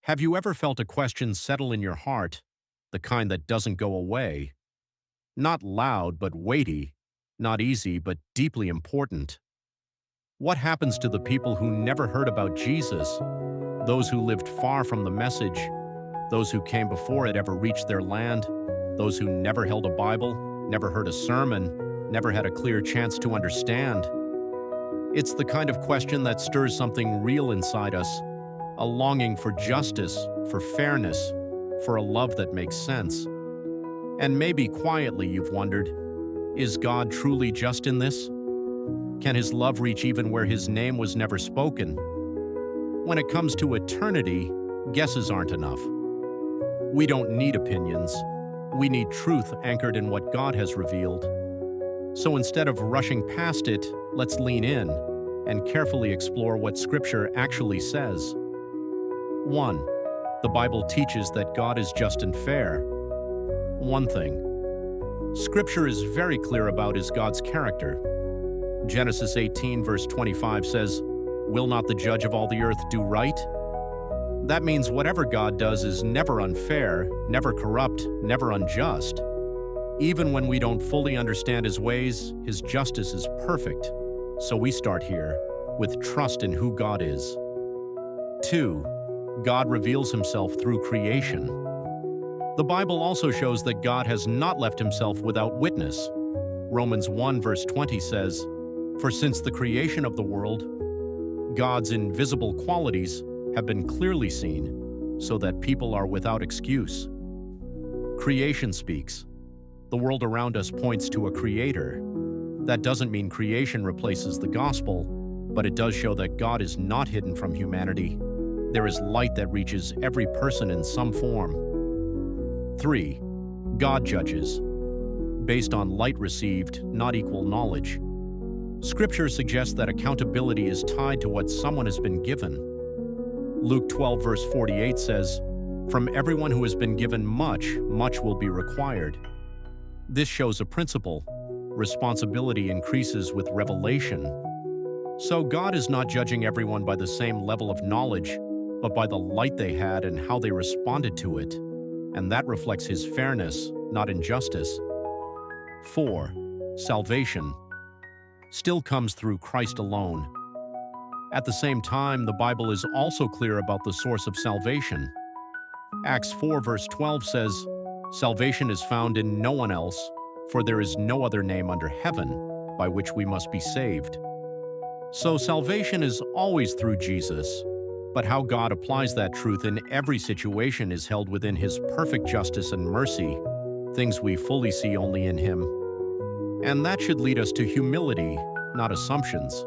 Have you ever felt a question settle in your heart, the kind that doesn't go away? Not loud but weighty, not easy but deeply important. What happens to the people who never heard about Jesus, those who lived far from the message, those who came before it ever reached their land, those who never held a Bible, never heard a sermon, never had a clear chance to understand? It's the kind of question that stirs something real inside us, a longing for justice, for fairness, for a love that makes sense. And maybe quietly you've wondered, is God truly just in this? Can his love reach even where his name was never spoken? When it comes to eternity, guesses aren't enough. We don't need opinions. We need truth anchored in what God has revealed. So instead of rushing past it, let's lean in and carefully explore what Scripture actually says. 1. The Bible teaches that God is just and fair. One thing Scripture is very clear about is God's character. Genesis 18 verse 25 says, "Will not the judge of all the earth do right?" That means whatever God does is never unfair, never corrupt, never unjust. Even when we don't fully understand his ways, his justice is perfect. So we start here, with trust in who God is. 2. God reveals himself through creation. The Bible also shows that God has not left himself without witness. Romans 1 verse 20 says, "For since the creation of the world, God's invisible qualities have been clearly seen, so that people are without excuse." Creation speaks. The world around us points to a creator. That doesn't mean creation replaces the gospel, but it does show that God is not hidden from humanity. There is light that reaches every person in some form. 3. God judges, based on light received, not equal knowledge. Scripture suggests that accountability is tied to what someone has been given. Luke 12 verse 48 says, "From everyone who has been given much, much will be required." This shows a principle. Responsibility increases with revelation. So God is not judging everyone by the same level of knowledge, but by the light they had and how they responded to it. And that reflects his fairness, not injustice. 4. Salvation still comes through Christ alone. At the same time, the Bible is also clear about the source of salvation. Acts 4 verse 12 says, "Salvation is found in no one else, for there is no other name under heaven by which we must be saved." So salvation is always through Jesus, but how God applies that truth in every situation is held within his perfect justice and mercy, things we fully see only in him. And that should lead us to humility, not assumptions.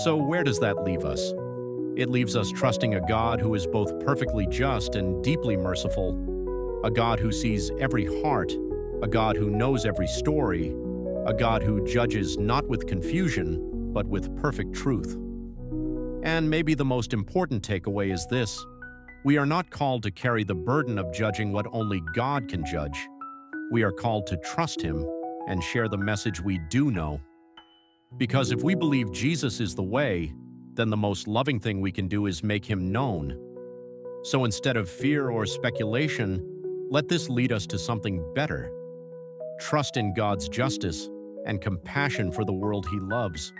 So where does that leave us? It leaves us trusting a God who is both perfectly just and deeply merciful, a God who sees every heart, a God who knows every story, a God who judges not with confusion, but with perfect truth. And maybe the most important takeaway is this: we are not called to carry the burden of judging what only God can judge. We are called to trust him and share the message we do know. Because if we believe Jesus is the way, then the most loving thing we can do is make him known. So instead of fear or speculation, let this lead us to something better. Trust in God's justice and compassion for the world he loves.